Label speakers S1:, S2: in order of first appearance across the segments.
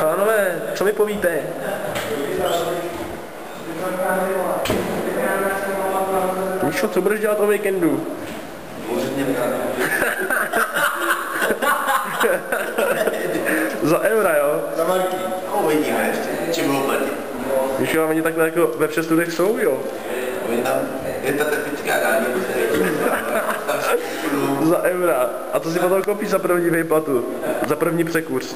S1: Pánové, co mi povíte? Míšo, co budeš dělat o víkendu? Za eura, jo?
S2: Za marky. Uvidíme ještě, či budou platit.
S1: Míšo, a oni takhle jako ve přestudech jsou, jo?
S2: Je ta typická dálnice.
S1: Za eura. A co si potom koupíš za první výplatu? Za první překurs?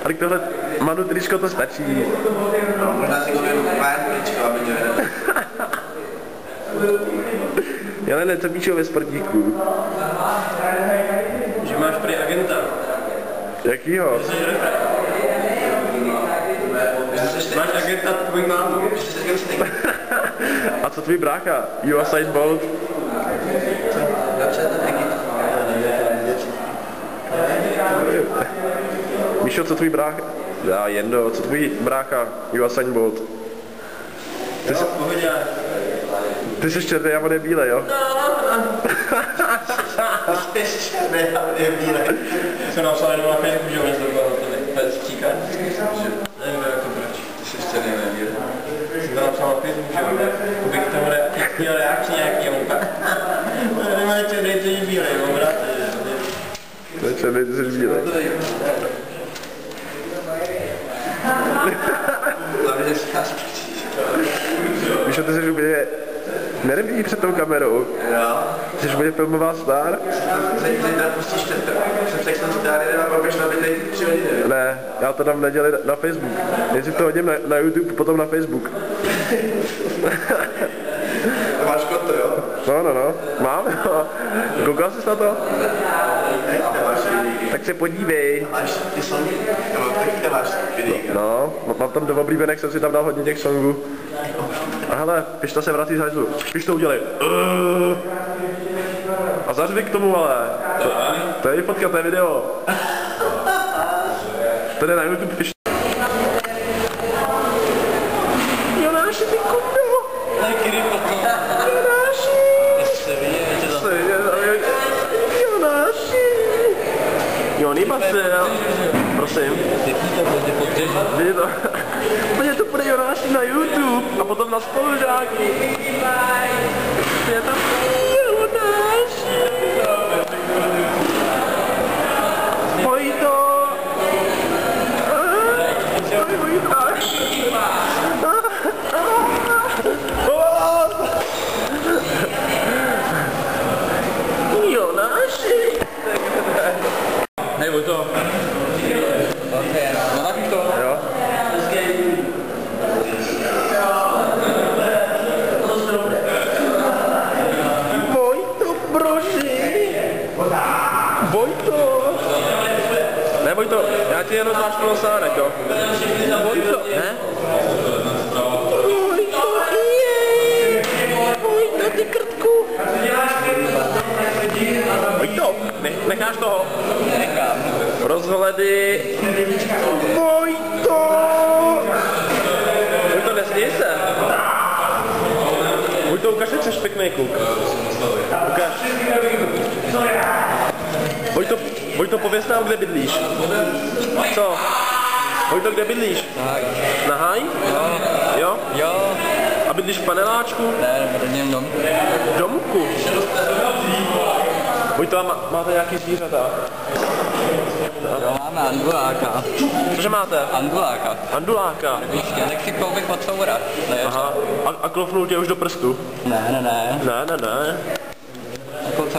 S1: Ale tohle Manu tričko to stačí.
S2: No, možná si koupím pár tričko, aby mě vedl.
S1: Já ne, co píšou ve sportíku?
S3: Že máš prý agenta.
S1: Jakýho?
S3: Máš agenta tvojí mámu.
S1: A co tvůj brácha? Usain Bolt? Míšo, co tvůj brácha? Já jedno, co tvůj brácha? Usain Bolt? Ty jsi černý a on je bílej, jo?
S2: Ty jsi černý a on je bílej.
S3: Jsem napsal jenom na Facebooku, že oni to je stříkat. Nevím, jak to proč.
S2: Ty jsi černý a bílej.
S3: Jsem to napsal na Facebooku, že bych k tomu měl reakci nějaký, a on pak. Nemá černý, to je bílej, mám rád.
S1: To je černý, ty jsi bílej. Víš, ty jsi úplně nervý před tou kamerou.
S2: Jo.
S1: Jsi úplně filmová star?
S2: Zajtra pustíš ten jsem si dál jeden a pak běž na bytej 3 hodiny.
S1: Ne, já to dám v neděli na Facebook. Nejdřív to hodím na YouTube, potom na Facebook.
S2: To máš kód, jo?
S1: No. Mám, no. Koukal jsi na to? Tak se podívej.
S2: Máš ty songy? Nebo taky máš videjka?
S1: No, mám tam do oblíbenek, jsem si tam dal hodně těch songů. A hele, Pišta se vrací z hajzlu. Piš to udělej. A zařvi k tomu, ale. To je fotka, to je video. To jde na YouTube, Piš. Jonáši, ty kundo! Jonáši! Jonáši! Joni, Marcel. Prosím. Vidí to? Mně to bude Jonáši na YouTube a potom na spolužáky. Je to Jonáši. Vojto. Jonáši.
S3: Hej, Vojto. No tak to.
S1: Jo. Vojto, broži. Vojto. Ne, Vojto, já ti jenom máš klosánek, jo. Vojto, ne? Vojto, je. Vojto, ty krtku. Vojto, necháš toho?
S3: Nechám.
S1: Rozhledy. Vojto! Vojto, nesměj se. Vojto, ukaž, jak jsi pěkný kluk. Ukaž. Vojto, pověz nám, kde bydlíš. Co? Vojto, kde bydlíš? Na Haj? Jo.
S3: Jo.
S1: A bydlíš v paneláčku?
S3: Ne, v rodiném domu.
S1: V domku? Vojto, a máte nějaký zvířata?
S3: Jo, máme anduláka.
S1: Cože máte?
S3: Anduláka.
S1: Anduláka.
S3: Víš, já nechci koupit od soura.
S1: Aha. A klofnul tě už do prstu?
S3: Ne.
S1: Ne.
S3: Jako co